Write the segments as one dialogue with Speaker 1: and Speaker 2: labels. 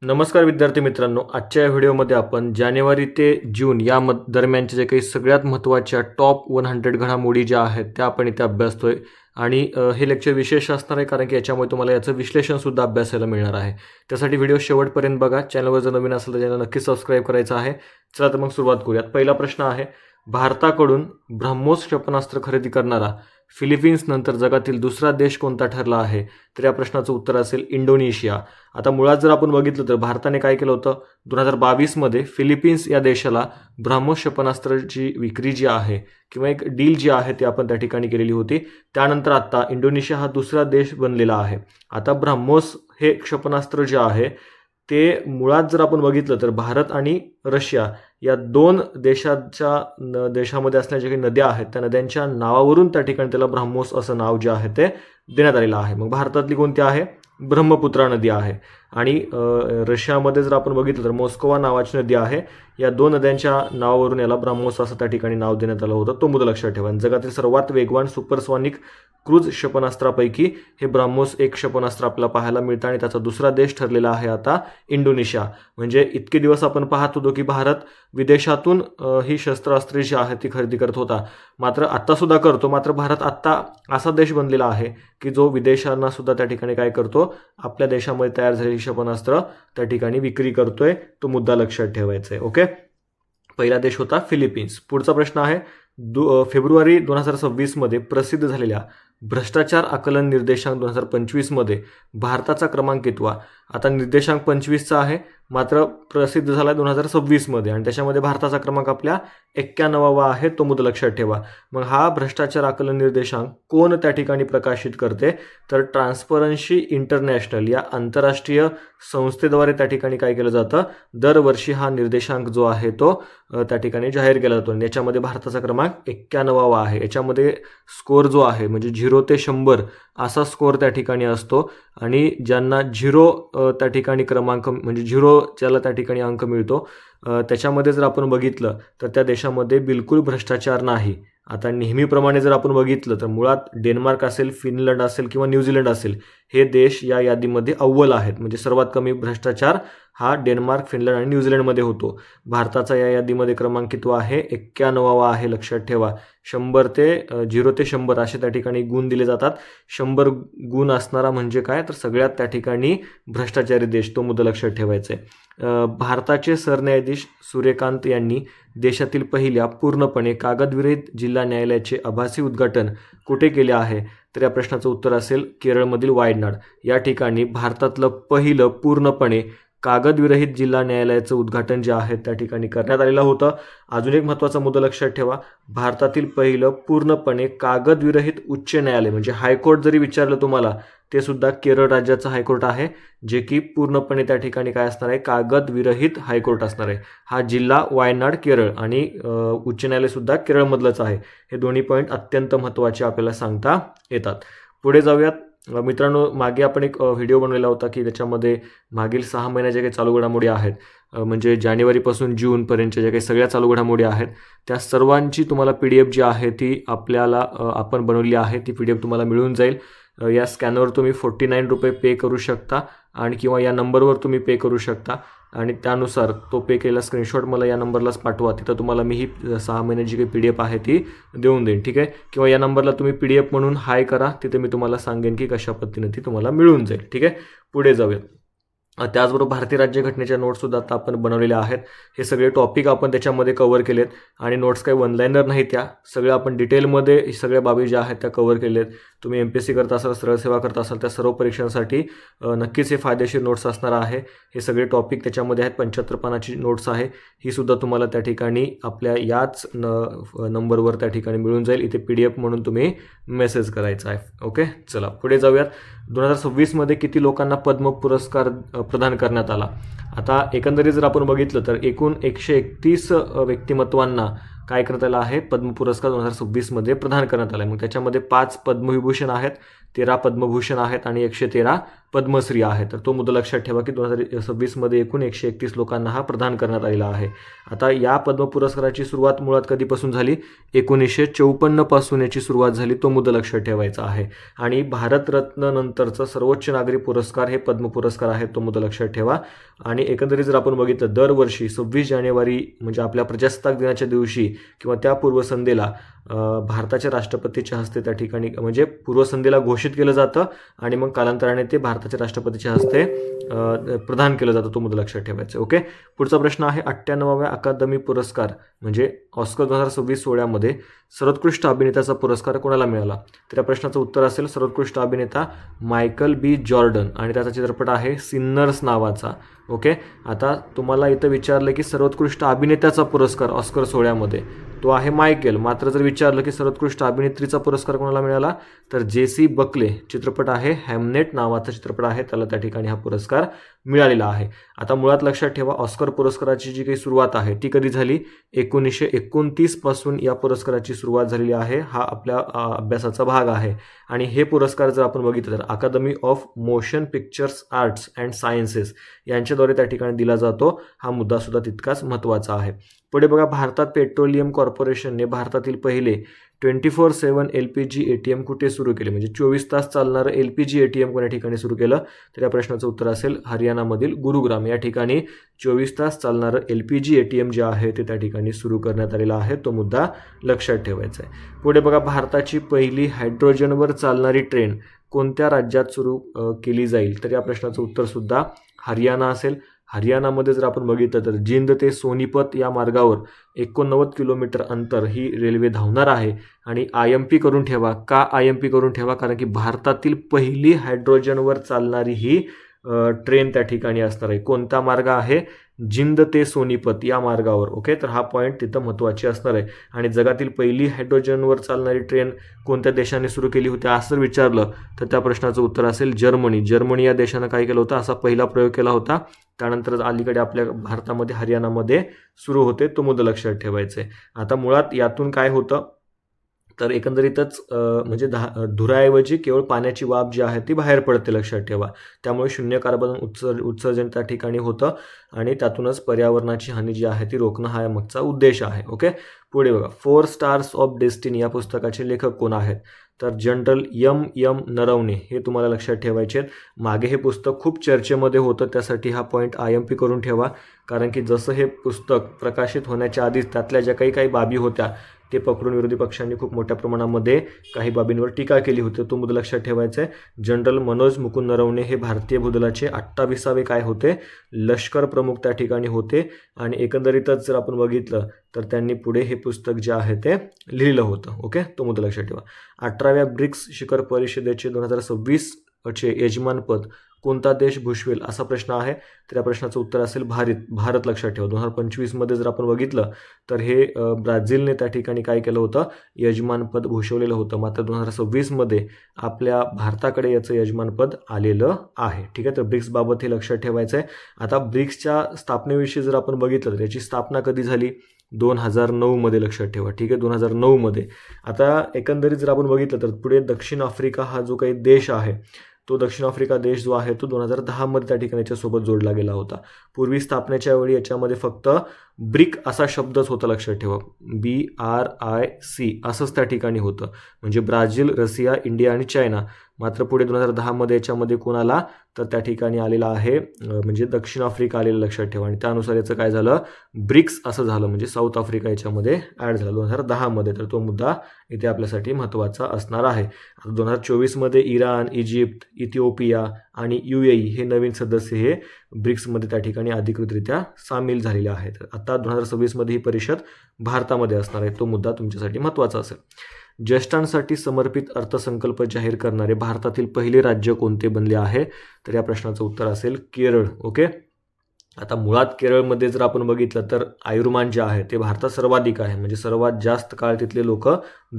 Speaker 1: नमस्कार विद्यार्थी मित्रांनो, आजच्या या व्हिडिओमध्ये आपण जानेवारी ते जून या दरम्यानच्या जे काही सगळ्यात महत्त्वाच्या टॉप 100 घडामोडी ज्या आहेत त्या आपण इथे अभ्यासतोय. आणि हे लेक्चर विशेष असणार आहे कारण की याच्यामुळे तुम्हाला याचं विश्लेषणसुद्धा अभ्यासायला मिळणार आहे. त्यासाठी व्हिडिओ शेवटपर्यंत बघा. चॅनलवर जर नवीन असेल तर चॅनल नक्की सबस्क्राईब करायचं आहे. चला तर मग सुरुवात करूयात. पहिला प्रश्न आहे, भारताकडून ब्रह्मोस क्षेपणास्त्र खरेदी करणारा फिलिपिन्स नंतर जगातील दुसरा देश कोणता ठरला आहे? तर या प्रश्नाचं उत्तर असेल इंडोनेशिया. आता मुळात जर आपण बघितलं तर भारताने काय केलं होतं, 2022मध्ये फिलिपिन्स या देशाला ब्रह्मोस क्षेपणास्त्राची विक्री जी आहे किंवा एक डील जी आहे ती आपण त्या ठिकाणी केलेली होती. त्यानंतर आता इंडोनेशिया हा दुसरा देश बनलेला आहे. आता ब्रह्मोस हे क्षेपणास्त्र जे आहे ते मुळात जर आपण बघितलं तर भारत आणि रशिया या दोन देशामध्ये असणाऱ्या ज्या काही नद्या आहेत त्या नद्यांच्या नावावरून त्या ठिकाणी त्याला ब्रह्मोस असं नाव जे आहे ते देण्यात आलेलं आहे. मग भारतातली कोणती आहे? ब्रह्मपुत्रा नदी आहे. आणि रशियामध्ये जर आपण बघितलं तर मॉस्कोवा नावाची नदी आहे. या दोन नद्यांच्या नावावरून याला ब्रह्मोस असं त्या ठिकाणी नाव देण्यात आलं होतं. तो मुद्दा लक्षात ठेवा. जगातील सर्वात वेगवान सुपरसॉनिक क्रूज क्षेपणास्त्रापैकी हे ब्रह्मोस एक क्षेपणास्त्र आपल्याला पाहायला मिळतं आणि त्याचा दुसरा देश ठरलेला आहे आता इंडोनेशिया. म्हणजे इतके दिवस आपण पाहत होतो की भारत विदेशातून ही शस्त्रास्त्रे जी आहेत ती खरेदी करत होता, मात्र आत्तासुद्धा करतो. मात्र भारत आत्ता असा देश बनलेला आहे की जो विदेशांना सुद्धा त्या ठिकाणी काय करतो, आपल्या देशामध्ये तयार झालेली क्षेपणास्त्र त्या ठिकाणी विक्री करतोय. तो मुद्दा लक्षात ठेवायचा आहे. ओके, पहिला देश होता फिलिपिन्स. पुढचा प्रश्न आहे, फेब्रुवारी 2026मध्ये प्रसिद्ध झालेल्या भ्रष्टाचार आकलन निर्देशांक 2025मध्ये भारताचा क्रमांक कितवा? आता निर्देशांक 25चा आहे, मात्र प्रसिद्ध झाला 2026मध्ये आणि त्याच्यामध्ये भारताचा क्रमांक आपल्या 91वा आहे. तो मुद्दा लक्षात ठेवा. मग हा भ्रष्टाचार आकलन निर्देशांक कोण त्या ठिकाणी प्रकाशित करते? तर ट्रान्सपरन्सी इंटरनॅशनल या आंतरराष्ट्रीय संस्थेद्वारे त्या ठिकाणी काय केलं जातं, दरवर्षी हा निर्देशांक जो आहे तो त्या ठिकाणी जाहीर केला जातो. आणि याच्यामध्ये भारताचा क्रमांक 91वा आहे. याच्यामध्ये स्कोअर जो आहे म्हणजे 0 ते 100 असा स्कोअर त्या ठिकाणी असतो. आणि ज्यांना 0 त्या ठिकाणी क्रमांक म्हणजे 0 ज्याला त्या ठिकाणी अंक मिळतो त्याच्यामध्ये जर आपण बघितलं तर त्या देशामध्ये बिलकुल भ्रष्टाचार नाही. आता नेहमीप्रमाणे जर आपण बघितलं तर मुळात डेन्मार्क असेल, फिनलंड असेल किंवा न्यूझीलंड असेल, हे देश या यादीमध्ये अव्वल आहेत. म्हणजे सर्वात कमी भ्रष्टाचार हा डेन्मार्क, फिनलंड आणि न्यूझीलंडमध्ये होतो. भारताचा या यादीमध्ये क्रमांक कितवा आहे? 91वा आहे. लक्षात ठेवा. 0 ते 100 असे त्या ठिकाणी गुण दिले जातात. 100 गुण असणारा म्हणजे काय, तर सगळ्यात त्या ठिकाणी भ्रष्टाचारी देश. तो मुद्दा लक्षात ठेवायचा आहे. भारताचे सरन्यायाधीश सूर्यकांत यांनी देशातील पहिल्या पूर्णपणे कागदविरहित जिल्हा न्यायालयाचे आभासी उद्घाटन कुठे केले आहे? तर या प्रश्नाचं उत्तर असेल केरळमधील वायनाड या ठिकाणी भारतातलं पहिलं पूर्णपणे कागदविरहित जिल्हा न्यायालयाचं उद्घाटन जे आहे त्या ठिकाणी करण्यात आलेलं होतं. अजून एक महत्त्वाचा मुद्दा लक्षात ठेवा, भारतातील पहिलं पूर्णपणे कागदविरहित उच्च न्यायालय म्हणजे हायकोर्ट जरी विचारलं तुम्हाला, ते सुद्धा केरळ राज्याचं हायकोर्ट आहे, जे की पूर्णपणे त्या ठिकाणी काय असणार आहे, कागदविरहित हायकोर्ट असणार आहे. हा जिल्हा वायनाड केरळ आणि उच्च न्यायालय सुद्धा केरळमधलंच आहे. हे दोन्ही पॉईंट अत्यंत महत्त्वाचे आपल्याला सांगता येतात. पुढे जाऊयात. मित्रांनो, मागे आपण एक व्हिडिओ बनवलेला होता की त्याच्यामध्ये मागील 6 महिन्याच्या काही चालू घडामोडी आहेत, म्हणजे जानेवारीपासून जूनपर्यंतच्या ज्या काही सगळ्या चालू घडामोडी आहेत त्या सर्वांची तुम्हाला PDF जी आहे ती आपल्याला आपण बनवली आहे. ती PDF तुम्हाला मिळून जाईल. या स्कॅनवर तुम्ही 49 रुपये पे करू शकता आणि किंवा या नंबरवर तुम्ही पे करू शकता आणि त्यानुसार तो पे केलेला स्क्रीनशॉट मला या नंबरलाच पाठवा. तिथं तुम्हाला मी ही 6 महिन्याची काही PDF आहे ती देऊन देईन. ठीक आहे. किंवा या नंबरला तुम्ही PDF म्हणून हाय करा, तिथे मी तुम्हाला सांगेन की कशा पद्धतीने ती तुम्हाला मिळून जाईल. ठीक आहे. पुढे जाऊयात. त्याचबरोबर भारतीय राज्यघटनेच्या नोट्ससुद्धा आता आपण बनवलेल्या आहेत. हे सगळे टॉपिक आपण त्याच्यामध्ये कव्हर केलेत आणि नोट्स काही वन लाईनर नाही, त्या सगळ्या आपण डिटेलमध्ये सगळ्या बाबी ज्या आहेत त्या कव्हर केलेत. तुम्ही MPSC करत असाल, सरळ सेवा करत असाल, त्या सर्व परीक्षांसाठी नक्कीच हे फायदेशीर नोट्स असणार आहे. हे सगळे टॉपिक त्याच्यामध्ये आहेत. 75 पानाची नोट्स आहे, ही सुद्धा तुम्हाला त्या ठिकाणी आपल्या याच नंबरवर त्या ठिकाणी मिळून जाईल. इथे PDF म्हणून तुम्ही मेसेज करायचा आहे. ओके, चला पुढे जाऊयात. 2026मध्ये किती लोकांना पद्म पुरस्कार प्रदान करण्यात आला? आता एकंदरीत जर आपण बघितलं तर एकूण 131 व्यक्तिमत्वांना काय करण्यात आलं आहे, पद्म पुरस्कार 2026मध्ये प्रदान करण्यात आला आहे. मग त्याच्यामध्ये 5 पद्मविभूषण आहेत, 13 पद्मभूषण आहेत आणि 113 पद्मश्री आहेत. तर तो मुद्दा लक्षात ठेवा की 2026मध्ये एकूण 131 लोकांना हा प्रदान करण्यात आलेला आहे. आता या पद्म पुरस्काराची सुरुवात मुळात कधीपासून झाली? 1954 पासून याची सुरुवात झाली. तो मुद्दा लक्षात ठेवायचा आहे. आणि भारतरत्न नंतरचा सर्वोच्च नागरी पुरस्कार हे पद्म पुरस्कार आहे. तो मुद्दा लक्षात ठेवा. आणि एकंदरीत जर आपण बघितलं दरवर्षी 26 जानेवारी म्हणजे आपल्या प्रजासत्ताक दिनाच्या दिवशी किंवा त्या पूर्वसंध्येला भारताच्या राष्ट्रपतीच्या हस्ते त्या ठिकाणी म्हणजे पूर्वसंध्येला घोषित केलं जातं आणि मग कालांतराने ते भारताच्या राष्ट्रपतीच्या हस्ते प्रदान केलं जातं. तो मुद्दा लक्षात ठेवायचा. ओके. पुढचा प्रश्न आहे 98व्या अकादमी पुरस्कार म्हणजे ऑस्कर 2026 सोहळ्यामध्ये सर्वोत्कृष्ट अभिनेत्याचा पुरस्कार कोणाला मिळाला? तर या प्रश्नाचं उत्तर असेल सर्वोत्कृष्ट अभिनेता मायकल बी जॉर्डन आणि त्याचा चित्रपट आहे सिन्नर्स नावाचा. ओके. आता तुम्हाला इथं विचारलं की सर्वोत्कृष्ट अभिनेत्याचा पुरस्कार ऑस्कर सोहळ्यामध्ये तो आहे मायकेल. मात्र जर विचारलं की सर्वोत्कृष्ट अभिनेत्रीचा पुरस्कार कोणाला मिळाला तर जेसी बकले चित्रपट आहे हॅमनेट नावाचा चित्रपट आहे त्याला त्या ठिकाणी हा पुरस्कार मिळालेला आहे. आता मुळात लक्षात ठेवा ऑस्कर पुरस्काराची जी काही सुरुवात आहे ती कधी झाली? 1929 पासून या पुरस्काराची सुरुवात झालेली आहे. हा आपल्या अभ्यासाचा भाग आहे. आणि हे पुरस्कार जर आपण बघितलं तर Academy of Motion Pictures Arts and Sciences यांच्याद्वारे त्या ठिकाणी दिला जातो. हा मुद्दा सुद्धा तितकाच महत्त्वाचा आहे. पुढे बघा भारतात पेट्रोलियम कॉर्पोरेशनने भारतातील पहिले 24/7 LPG ATM कुठे सुरू केले? म्हणजे 24 तास चालणारं LPG ATM कोण्या ठिकाणी सुरू केलं? तर या प्रश्नाचं उत्तर असेल हरियाणामधील गुरुग्राम या ठिकाणी 24 तास चालणारं LPG ATM जे आहे ते त्या ठिकाणी सुरू करण्यात आलेलं आहे. तो मुद्दा लक्षात ठेवायचा आहे. पुढे बघा भारताची पहिली हायड्रोजनवर चालणारी ट्रेन कोणत्या राज्यात सुरू केली जाईल? तर या प्रश्नाचं उत्तर सुद्धा हरियाणा असेल. हरियाणामध्ये जर आपण बघितलं तर जिंद ते सोनीपत या मार्गावर 89 किलोमीटर अंतर ही रेल्वे धावणार आहे. आणि IMP करून ठेवा. का IMP करून ठेवा? कारण की भारतातील पहिली हायड्रोजनवर चालणारी ही ट्रेन त्या ठिकाणी असणार आहे. कोणता मार्ग आहे? जिंद ते सोनीपत या मार्गावर. ओके. तर हा पॉईंट तिथं महत्त्वाची असणार आहे. आणि जगातील पहिली हायड्रोजनवर चालणारी ट्रेन कोणत्या देशाने सुरू केली होती असं विचारलं तर त्या प्रश्नाचं उत्तर असेल जर्मनी. जर्मनी या देशानं काय केलं होतं? असा पहिला प्रयोग केला होता. त्यानंतर अलीकडे आपल्या भारतामध्ये हरियाणामध्ये सुरू होते. तो मुद्दा लक्षात ठेवायचा आहे. आता मुळात यातून काय होतं तर एकंदरीतच म्हणजे धुराऐवजी केवळ पाण्याची वाफ जी आहे ती बाहेर पडते लक्षात ठेवा. त्यामुळे शून्य कार्बन उत्सर्जन त्या ठिकाणी होतं आणि त्यातूनच पर्यावरणाची हानी जी आहे ती रोखणं हा मागचा उद्देश आहे. ओके. पुढे बघा 4 स्टार्स ऑफ डेस्टिनी या पुस्तकाचे लेखक कोण आहेत? तर जनरल M नरवणे हे तुम्हाला लक्षात ठेवायचे आहेत. मागे हे पुस्तक खूप चर्चेमध्ये होतं त्यासाठी हा पॉईंट IMP करून ठेवा. कारण की जसं हे पुस्तक प्रकाशित होण्याच्या आधीच त्यातल्या ज्या काही बाबी होत्या ते पकडून विरोधी पक्षांनी खूप मोठ्या प्रमाणामध्ये काही बाबींवर टीका केली होती. तो मुद्दा लक्षात ठेवायचा आहे. जनरल मनोज मुकुंद नरवणे हे भारतीय भूदलाचे 28वे काय होते? लष्कर प्रमुख त्या ठिकाणी होते. आणि एकंदरीतच जर आपण बघितलं तर त्यांनी पुढे हे पुस्तक जे आहे ते लिहिलं होतं. ओके. तो मुद्दा लक्षात ठेवा. 18व्या ब्रिक्स शिखर परिषदेचे 2026चे यजमानपद कोणता देश भूषवेल असा प्रश्न आहे. तर या प्रश्नाचं उत्तर असेल भारत लक्षात ठेवा. 2025मध्ये जर आपण बघितलं तर हे ब्राझीलने त्या ठिकाणी काय केलं होतं? यजमानपद भूषवलेलं होतं. मात्र 2026मध्ये आपल्या भारताकडे याचं यजमानपद आलेलं आहे. ठीक आहे. तर ब्रिक्सबाबत हे लक्षात ठेवायचं आहे. आता ब्रिक्सच्या स्थापनेविषयी जर आपण बघितलं तर याची स्थापना कधी झाली? 2009मध्ये लक्षात ठेवा. ठीक आहे. 2009मध्ये. आता एकंदरीत जर आपण बघितलं तर पुढे दक्षिण आफ्रिका हा जो काही देश आहे तो दक्षिण आफ्रिका देश जो आहे तो 2010मध्ये त्या ठिकाणी याच्यासोबत जोडला गेला होता. पूर्वी स्थापनेच्या वेळी याच्यामध्ये फक्त ब्रिक असा शब्दच होता लक्षात ठेवा. BRIC असंच त्या ठिकाणी होतं. म्हणजे ब्राझील, रशिया, इंडिया आणि चायना. मात्र पुढे 2010मध्ये याच्यामध्ये कोण आला तर त्या ठिकाणी आलेला आहे म्हणजे दक्षिण आफ्रिका आलेलं लक्षात ठेवा. आणि त्यानुसार याचं काय झालं? ब्रिक्स असं झालं म्हणजे साऊथ आफ्रिका याच्यामध्ये ॲड झालं 2010मध्ये. तर तो मुद्दा इथे आपल्यासाठी महत्त्वाचा असणार आहे. 2024मध्ये इराण, इजिप्त, इथिओपिया आणि UAE हे नवीन सदस्य हे ब्रिक्समध्ये त्या ठिकाणी अधिकृतरित्या सामील झालेले आहेत. आता 2026मध्ये ही परिषद भारतामध्ये असणार आहे. तो मुद्दा तुमच्यासाठी महत्त्वाचा असेल. ज्येष्ठांसाठी समर्पित अर्थसंकल्प जाहीर करणारे भारतातील पहिले राज्य कोणते बनले आहे? तर या प्रश्नाचं उत्तर असेल केरळ. ओके. आता मुळात केरळमध्ये जर आपण बघितलं तर आयुर्मान जे आहे ते भारतात सर्वाधिक आहे म्हणजे सर्वात जास्त काळ तिथले लोक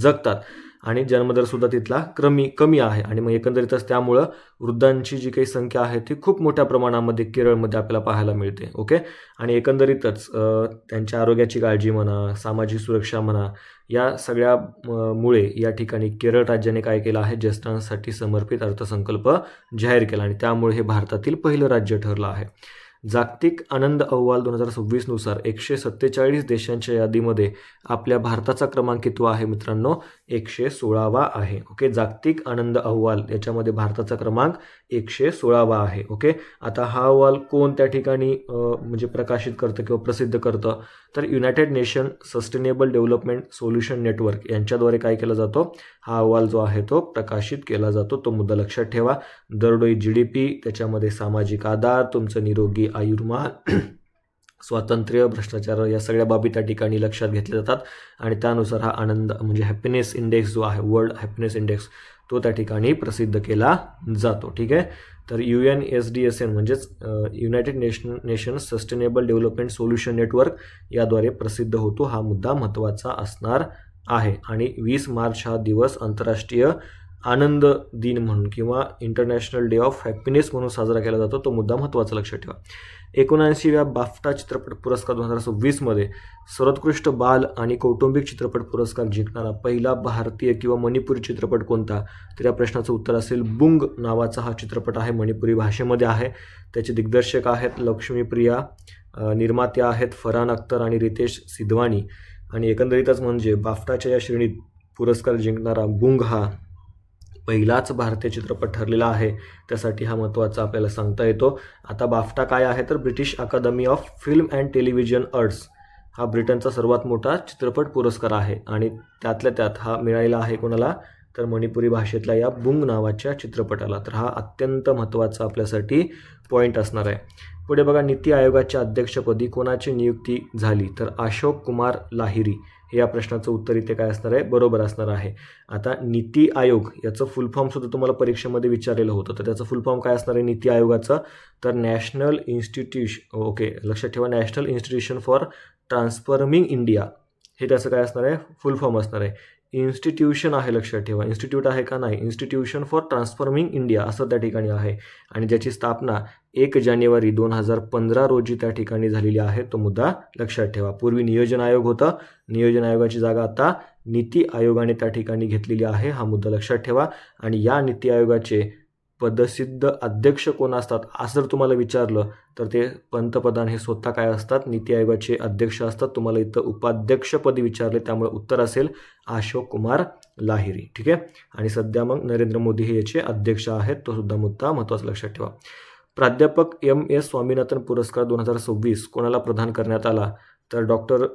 Speaker 1: जगतात. आणि जन्मदरसुद्धा तिथला कमी आहे. आणि मग एकंदरीतच त्यामुळं वृद्धांची जी काही संख्या आहे ती खूप मोठ्या प्रमाणामध्ये केरळमध्ये आपल्याला पाहायला मिळते. ओके. आणि एकंदरीतच त्यांच्या आरोग्याची काळजी म्हणा, सामाजिक सुरक्षा म्हणा, या सगळ्या मुळे या ठिकाणी केरळ राज्याने काय केलं आहे, ज्येष्ठांसाठी समर्पित अर्थसंकल्प जाहीर केला आणि त्यामुळे हे भारतातील पहिलं राज्य ठरलं आहे. जागतिक आनंद अहवाल 2026 नुसार 147 देशांच्या यादीमध्ये आपल्या भारताचा क्रमांक कितवा आहे मित्रांनो? 116वा आहे. ओके. जागतिक आनंद अहवाल याच्यामध्ये भारताचा क्रमांक 116वा आहे. ओके. आता हा अहवाल कोण त्या ठिकाणी म्हणजे प्रकाशित करतं किंवा प्रसिद्ध करतं? तर United nation sustainable development solution network यांच्याद्वारे काय केला जातो? हा अहवाल जो आहे तो प्रकाशित केला जातो. तो मुद्दा लक्षात ठेवा. दरडोई GDP, त्याच्यामध्ये सामाजिक आधार, तुमचं निरोगी आयुर्मान, स्वातंत्र्य, भ्रष्टाचार, या सगळ्या बाबी त्या ठिकाणी लक्षात घेतल्या जातात आणि त्यानुसार हा आनंद म्हणजे हॅपीनेस इंडेक्स जो आहे, वर्ल्ड हॅपीनेस इंडेक्स, तो त्या ठिकाणी प्रसिद्ध केला जातो. ठीक आहे. तर UNSDSN म्हणजेच United nation sustainable development solution network याद्वारे प्रसिद्ध होतो. हा मुद्दा महत्त्वाचा असणार आहे. आणि 20 मार्च हा दिवस आंतरराष्ट्रीय आनंद दिन म्हणून किंवा इंटरनॅशनल डे ऑफ हॅपीनेस म्हणून साजरा केला जातो. तो मुद्दा महत्त्वाचा लक्षात ठेवा. 79व्या बाफ्टा चित्रपट पुरस्कार 2026मध्ये सर्वोत्कृष्ट बाल आणि कौटुंबिक चित्रपट पुरस्कार जिंकणारा पहिला भारतीय किंवा मणिपुरी चित्रपट कोणता? तर या प्रश्नाचं उत्तर असेल बुंग नावाचा हा चित्रपट आहे. मणिपुरी भाषेमध्ये आहे. त्याचे दिग्दर्शक आहेत लक्ष्मीप्रिया, निर्मात्या आहेत फरहान अख्तर आणि रितेश सिधवानी. आणि एकंदरीतच म्हणजे बाफ्टाच्या या श्रेणीत पुरस्कार जिंकणारा बुंग हा पहिलाच भारतीय चित्रपट ठरलेला आहे. त्यासाठी हा महत्त्वाचा आपल्याला सांगता येतो. आता बाफ्टा काय आहे? तर British Academy of Film and Television Arts हा ब्रिटनचा सर्वात मोठा चित्रपट पुरस्कार आहे आणि त्यातल्या त्यात हा मिळालेला आहे कोणाला? तर मणिपुरी भाषेतल्या या बुंग नावाच्या चित्रपटाला. तर हा अत्यंत महत्त्वाचा आपल्यासाठी पॉईंट असणार आहे. पुढे बघा, नीती आयोगाच्या अध्यक्षपदी कोणाची नियुक्ती झाली? तर अशोक कुमार लाहिरी. हे या प्रश्नाचं उत्तर इथे काय असणार आहे? बरोबर असणार आहे. आता नीती आयोग याचं फुल फॉर्म सुद्धा तुम्हाला परीक्षेमध्ये विचारलेलं होतं. तर त्याचं फुल फॉर्म काय असणार आहे नीती आयोगाचं? तर नॅशनल इन्स्टिट्यूशन, ओके लक्षात ठेवा, national institution for transforming India, हे त्याचं काय असणार आहे? फुल फॉर्म असणार आहे. इन्स्टिट्यूशन आहे, लक्षात ठेवा. इन्स्टिट्यूट आहे का? नाही, इन्स्टिट्यूशन फॉर ट्रान्सफॉर्मिंग इंडिया असं त्या ठिकाणी आहे आणि ज्याची स्थापना 1 जानेवारी 2015 रोजी त्या ठिकाणी झालेली आहे. तो मुद्दा लक्षात ठेवा. पूर्वी नियोजन आयोग होता. नियोजन आयोगाची जागा आता नीती आयोगाने त्या ठिकाणी घेतलेली आहे. हा मुद्दा लक्षात ठेवा. आणि या नीती आयोगाचे पदसिद्ध अध्यक्ष कोण असतात असं जर तुम्हाला विचारलं तर ते पंतप्रधान हे स्वतः काय असतात? नीती आयोगाचे अध्यक्ष असतात. तुम्हाला इथं उपाध्यक्षपदी विचारले त्यामुळे उत्तर असेल अशोक कुमार लाहिरी. ठीक आहे. आणि सध्या मग नरेंद्र मोदी हे याचे अध्यक्ष आहेत. तो सुद्धा मुद्दा महत्त्वाचा लक्षात ठेवा. प्राध्यापक MS स्वामीनाथन पुरस्कार 2026 कोणाला प्रदान करण्यात आला? तर doctor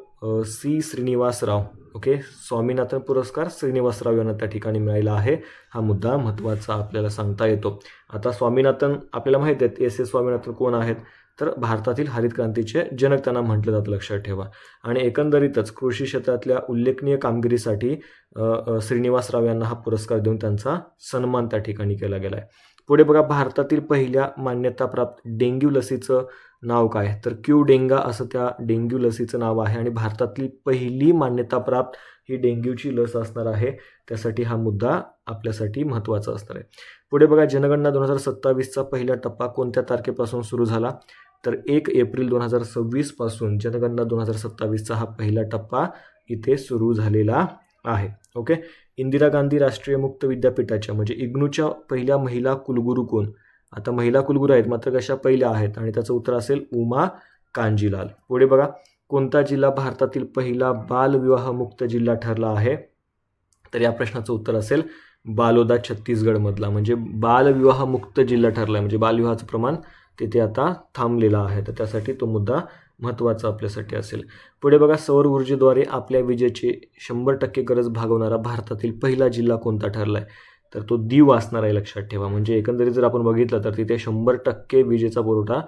Speaker 1: C Srinivasarao. Okay. Swaminathan पुरस्कार श्रीनिवासराव यांना त्या ठिकाणी मिळालेला आहे. हा मुद्दा महत्त्वाचा आपल्याला सांगता येतो. आता स्वामीनाथन आपल्याला माहीत आहेत, SS स्वामीनाथन कोण आहेत? तर भारतातील हरित क्रांतीचे जनक त्यांना म्हटलं जातं, लक्षात ठेवा. आणि एकंदरीतच कृषी क्षेत्रातल्या उल्लेखनीय कामगिरीसाठी श्रीनिवासराव यांना हा पुरस्कार देऊन त्यांचा सन्मान त्या ठिकाणी केला गेला आहे. पुढे बघा, भारतातील पहिल्या मान्यताप्राप्त डेंग्यू लसीचं नाव काय? तर क्यू डेंगा असं त्या डेंग्यू लसीचं नाव आहे आणि भारतातली पहिली मान्यताप्राप्त ही डेंग्यूची लस असणार आहे. त्यासाठी हा मुद्दा आपल्यासाठी महत्त्वाचा असणार आहे. पुढे बघा, जनगणना 2027चा पहिला टप्पा कोणत्या तारखेपासून सुरू झाला? तर 1 एप्रिल 2026 पासून जनगणना 2027चा हा पहिला टप्पा इथे सुरू झालेला आहे. ओके. इंदिरा गांधी राष्ट्रीय मुक्त विद्यापीठाच्या म्हणजे इग्नूच्या पहिल्या महिला कुलगुरू कोण? आता महिला कुलगुरू आहेत मात्र कशा पहिल्या आहेत? आणि त्याचं उत्तर असेल उमा कांजीलाल. पुढे बघा, कोणता जिल्हा भारतातील पहिला बालविवाहमुक्त जिल्हा ठरला आहे? तर या प्रश्नाचं उत्तर असेल बालोदा, छत्तीसगडमधला. म्हणजे बालविवाहमुक्त जिल्हा ठरला आहे, म्हणजे बालविवाहाचं प्रमाण तिथे आता थांबलेलं आहे. तर त्यासाठी तो मुद्दा महत्त्वाचा आपल्यासाठी असेल. पुढे बघा, सौर ऊर्जेद्वारे आपल्या विजेची 100% गरज भागवणारा भारतातील पहिला जिल्हा कोणता ठरला आहे? तर तो दीव असणार आहे, लक्षात ठेवा. म्हणजे एकंदरीत जर आपण बघितलं तर तिथे 100% विजेचा पुरवठा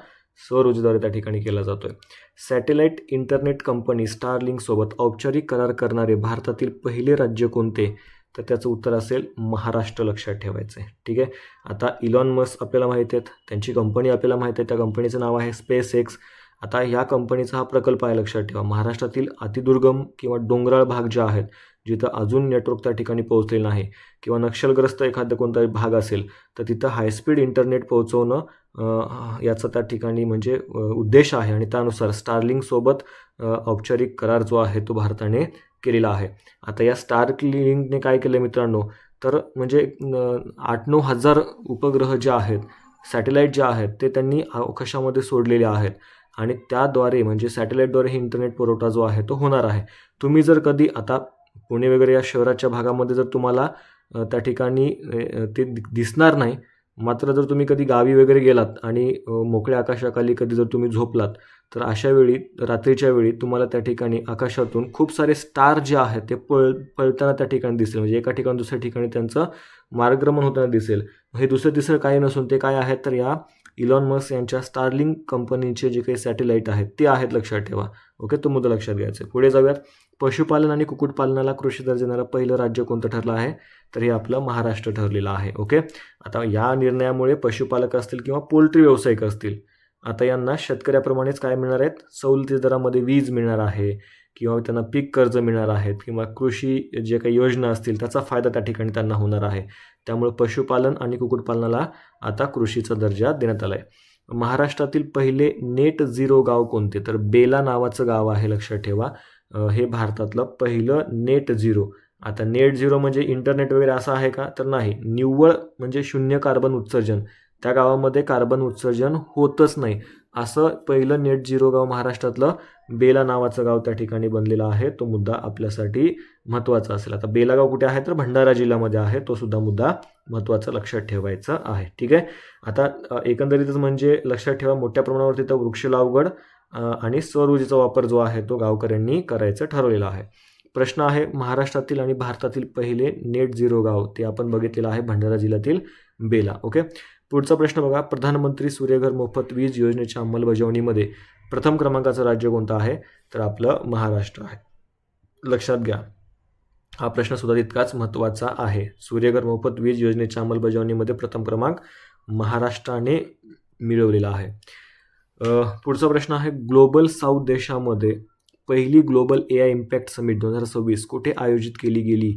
Speaker 1: सौर ऊर्जेद्वारे त्या ठिकाणी केला जातोय. सॅटेलाइट इंटरनेट कंपनी स्टारलिंकसोबत औपचारिक करार करणारे भारतातील पहिले राज्य कोणते? तर त्याचं उत्तर असेल महाराष्ट्र, लक्षात ठेवायचं आहे. ठीक आहे. आता इलॉन मस्क आपल्याला माहीत आहेत, त्यांची कंपनी आपल्याला माहीत आहे, त्या कंपनीचं नाव आहे SpaceX. आता ह्या कंपनीचा हा प्रकल्प आहे, लक्षात ठेवा. महाराष्ट्रातील अतिदुर्गम किंवा डोंगराळ भाग जे आहेत, जिथं अजून नेटवर्क त्या ठिकाणी पोहोचलेलं नाही किंवा नक्षलग्रस्त एखादा कोणता भाग असेल तर तिथं हायस्पीड इंटरनेट पोहोचवणं याचा त्या ठिकाणी म्हणजे उद्देश आहे आणि त्यानुसार स्टारलिंकसोबत औपचारिक करार जो आहे तो भारताने केलेला आहे. आता या स्टारलिंकने काय केलं मित्रांनो, तर म्हणजे 8-9 हजार उपग्रह जे आहेत, सॅटेलाईट जे आहेत ते त्यांनी अवकाशामध्ये सोडलेले आहेत आणि त्याद्वारे म्हणजे सॅटेलाईटद्वारे हे इंटरनेट पुरवठा जो आहे तो होणार आहे. तुम्ही जर कधी आता पुणे वगैरे या शहराच्या भागामध्ये जर तुम्हाला त्या ठिकाणी ते दिसणार नाही, मात्र जर तुम्ही कधी गावी वगैरे गेलात आणि मोकळ्या आकाशाखाली कधी जर तुम्ही झोपलात तर अशा वेळी रात्रीच्या वेळी तुम्हाला त्या ठिकाणी आकाशातून खूप सारे स्टार जे आहेत ते पळताना त्या ठिकाणी दिसेल. म्हणजे एका ठिकाणी दुसऱ्या ठिकाणी त्यांचं मार्गक्रमण होताना दिसेल. हे दुसरं तिसरं काही नसून ते काय आहेत तर या इलॉन मस्क यांच्या स्टारलिंक कंपनीचे जे काही सॅटेलाईट आहेत ते आहेत, लक्षात ठेवा. ओके, तो मुद्दा लक्षात घ्यायचा आहे. पुढे जाऊयात. पशुपालन आणि कुक्कुटपालनाला कृषी दर्जा देणारं पहिलं राज्य कोणतं ठरलं आहे, तर हे आपलं महाराष्ट्र ठरलेलं आहे. ओके, आता या निर्णयामुळे पशुपालक असतील किंवा पोल्ट्री व्यावसायिक असतील, आता यांना शेतकऱ्याप्रमाणेच काय मिळणार आहेत, सवलती दरामध्ये वीज मिळणार आहे किंवा त्यांना पीक कर्ज मिळणार आहेत किंवा कृषी जे काही योजना असतील त्याचा फायदा त्या ठिकाणी त्यांना होणार आहे. त्यामुळे पशुपालन आणि कुक्कुटपालनाला आता कृषीचा दर्जा देण्यात आला आहे. महाराष्ट्रातील पहिले नेट झिरो गाव कोणते, तर बेला नावाचं गाव आहे, लक्षात ठेवा. हे भारतातलं पहिलं नेट झिरो. आता नेट झिरो म्हणजे इंटरनेट वगैरे असं आहे का, तर नाही. निव्वळ म्हणजे शून्य कार्बन उत्सर्जन, त्या गावामध्ये कार्बन उत्सर्जन होतच नाही असं पहिलं नेट झिरो गाव महाराष्ट्रातलं बेला नावाचं गाव त्या ठिकाणी बनलेलं आहे. तो मुद्दा आपल्यासाठी महत्त्वाचा असेल. आता बेला गाव कुठे आहे, तर भंडारा जिल्ह्यामध्ये आहे. तो सुद्धा मुद्दा महत्त्वाचा लक्षात ठेवायचा आहे. ठीक आहे. आता एकंदरीतच म्हणजे लक्षात ठेवा, मोठ्या प्रमाणावर तिथं वृक्ष लागवड आणि सौर ऊर्जेचा वापर जो आहे तो गावकऱ्यांनी करायचं ठरवलेला आहे. प्रश्न आहे, महाराष्ट्रातील आणि भारतातील पहिले नेट झिरो गाव, ते आपण बघितलेलं आहे भंडारा जिल्ह्यातील बेला. ओके, पुढचा प्रश्न बघा. प्रधानमंत्री सूर्यघर मोफत वीज योजनेच्या अंमलबजावणीमध्ये प्रथम क्रमांकाचं राज्य कोणतं आहे, तर आपलं महाराष्ट्र आहे. लक्षात घ्या, हा प्रश्न सुद्धा तितकाच महत्त्वाचा आहे. सूर्यघर मोफत वीज योजनेच्या अंमलबजावणीमध्ये प्रथम क्रमांक महाराष्ट्राने मिळवलेला आहे. पुढचा प्रश्न आहे, ग्लोबल साऊथ देशामध्ये पहिली ग्लोबल AI इम्पॅक्ट समिट 2026 कुठे आयोजित केली गेली,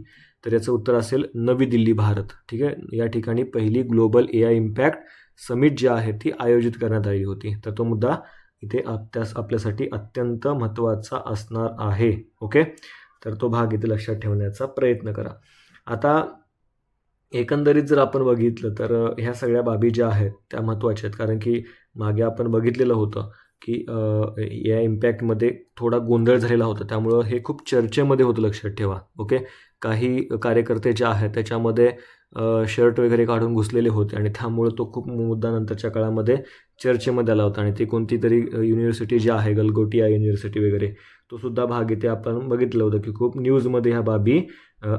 Speaker 1: तर याचं उत्तर असेल नवी दिल्ली, भारत. ठीक आहे, या ठिकाणी पहिली ग्लोबल AI इम्पॅक्ट समिट जी आहे ती आयोजित करण्यात आली होती. तर तो मुद्दा इथे आपल्यासाठी अत्यंत महत्त्वाचा असणार आहे. ओके, तर तो भाग इथे लक्षात ठेवण्याचा प्रयत्न करा. आता एकंदरीत जर आपण बघितलं तर ह्या सगळ्या बाबी ज्या आहेत त्या महत्त्वाच्या आहेत, कारण की मागे आपण बघितलेलं होतं की या इम्पॅक्टमध्ये थोडा गोंधळ झालेला होता, त्यामुळं हे खूप चर्चेमध्ये होतं, लक्षात ठेवा. ओके, काही कार्यकर्ते जे आहेत त्याच्यामध्ये शर्ट वगैरे काढून घुसलेले होते आणि त्यामुळं तो खूप मुद्दा नंतरच्या काळामध्ये चर्चेमध्ये आला होता. आणि ते कोणती तरी युनिव्हर्सिटी जी आहे, गलगोटिया युनिव्हर्सिटी वगैरे, तो सुद्धा भाग इथे आपण बघितलं होतं की खूप न्यूजमध्ये ह्या बाबी